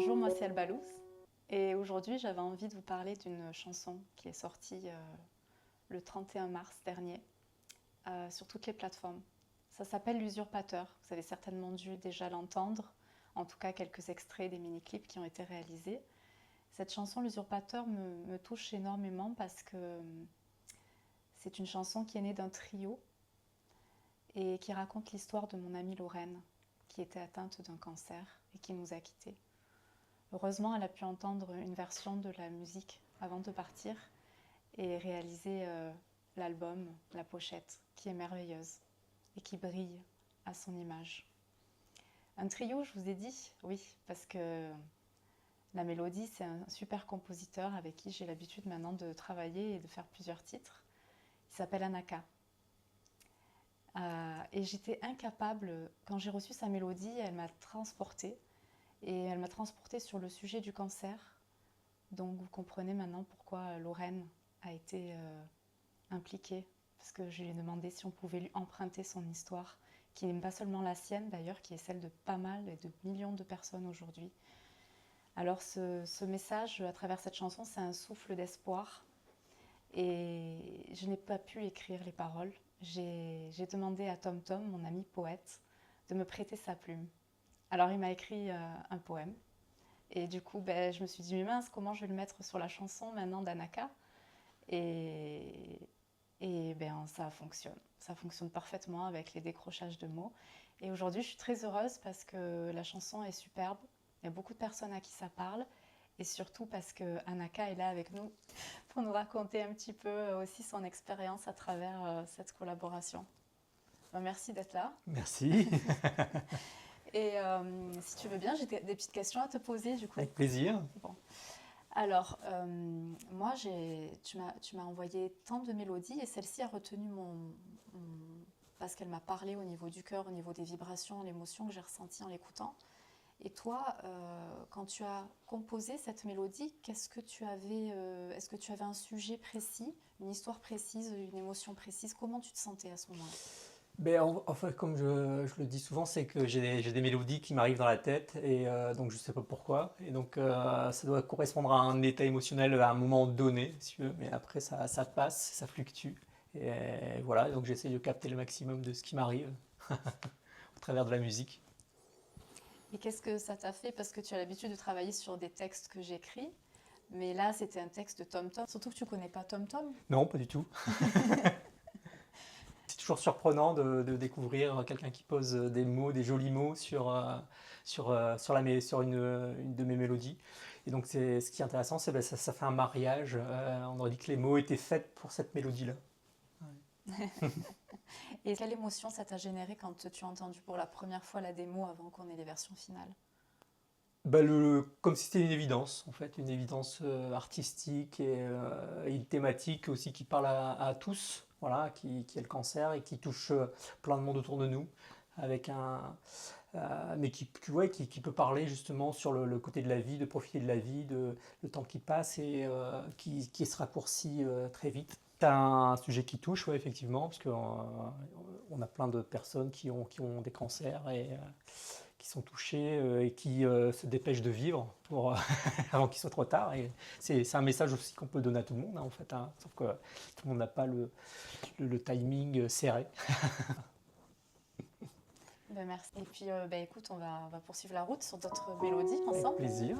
Bonjour, moi c'est Alba Lous et aujourd'hui j'avais envie de vous parler d'une chanson qui est sortie le 31 mars dernier sur toutes les plateformes. Ça s'appelle L'Usurpateur, vous avez certainement dû déjà l'entendre, en tout cas quelques extraits des mini-clips qui ont été réalisés. Cette chanson L'Usurpateur me touche énormément parce que c'est une chanson qui est née d'un trio et qui raconte l'histoire de mon amie Lorraine qui était atteinte d'un cancer et qui nous a quittés. Heureusement, elle a pu entendre une version de la musique avant de partir et réaliser l'album, la pochette, qui est merveilleuse et qui brille à son image. Un trio, je vous ai dit, oui, parce que la Mélodie, c'est un super compositeur avec qui j'ai l'habitude maintenant de travailler et de faire plusieurs titres. Il s'appelle Anaka. Et j'étais incapable, quand j'ai reçu sa mélodie, elle m'a transportée. Et elle m'a transportée sur le sujet du cancer. Donc vous comprenez maintenant pourquoi Lorraine a été impliquée. Parce que je lui ai demandé si on pouvait lui emprunter son histoire, qui n'est pas seulement la sienne d'ailleurs, qui est celle de pas mal et de millions de personnes aujourd'hui. Alors ce message à travers cette chanson, c'est un souffle d'espoir. Et je n'ai pas pu écrire les paroles. J'ai demandé à Tom Tom, mon ami poète, de me prêter sa plume. Alors il m'a écrit un poème et du coup je me suis dit mais mince, comment je vais le mettre sur la chanson maintenant d'Anaka et ça fonctionne parfaitement avec les décrochages de mots. Et aujourd'hui je suis très heureuse parce que la chanson est superbe, il y a beaucoup de personnes à qui ça parle et surtout parce que Anaka est là avec nous pour nous raconter un petit peu aussi son expérience à travers cette collaboration. Merci d'être là. Merci. Et si tu veux bien, j'ai des petites questions à te poser du coup. Avec plaisir. Bon. Alors, moi, tu m'as envoyé tant de mélodies et celle-ci a retenu parce qu'elle m'a parlé au niveau du cœur, au niveau des vibrations, l'émotion que j'ai ressentie en l'écoutant. Et toi, quand tu as composé cette mélodie, est-ce que tu avais un sujet précis, une histoire précise, une émotion précise? Comment tu te sentais à ce moment-là? En fait, comme je le dis souvent, c'est que j'ai des mélodies qui m'arrivent dans la tête et donc je sais pas pourquoi. Et donc ça doit correspondre à un état émotionnel à un moment donné, si tu veux. Mais après ça passe, ça fluctue. Et voilà, donc j'essaie de capter le maximum de ce qui m'arrive au travers de la musique. Et qu'est-ce que ça t'a fait? Parce que tu as l'habitude de travailler sur des textes que j'écris, mais là c'était un texte de Tom Tom. Surtout que tu connais pas Tom Tom. Non, pas du tout. C'est toujours surprenant de découvrir quelqu'un qui pose des mots, des jolis mots sur une de mes mélodies. Et donc ce qui est intéressant, c'est que ça fait un mariage. On aurait dit que les mots étaient faits pour cette mélodie-là. Et quelle émotion ça t'a généré quand tu as entendu pour la première fois la démo avant qu'on ait les versions finales? Comme si c'était une évidence, en fait, une évidence artistique et une thématique aussi qui parle à tous, voilà, qui est le cancer et qui touche plein de monde autour de nous, avec mais qui peut parler justement sur le côté de la vie, de profiter de la vie, de le temps qui passe et qui se raccourcit très vite. C'est un sujet qui touche, ouais, effectivement, parce qu'on a plein de personnes qui ont des cancers et qui sont touchés et qui se dépêchent de vivre avant qu'il soit trop tard. Et c'est un message aussi qu'on peut donner à tout le monde, hein, en fait, hein, sauf que tout le monde n'a pas le timing serré. Merci. Et puis écoute, on va poursuivre la route sur d'autres mélodies Avec ensemble. plaisir.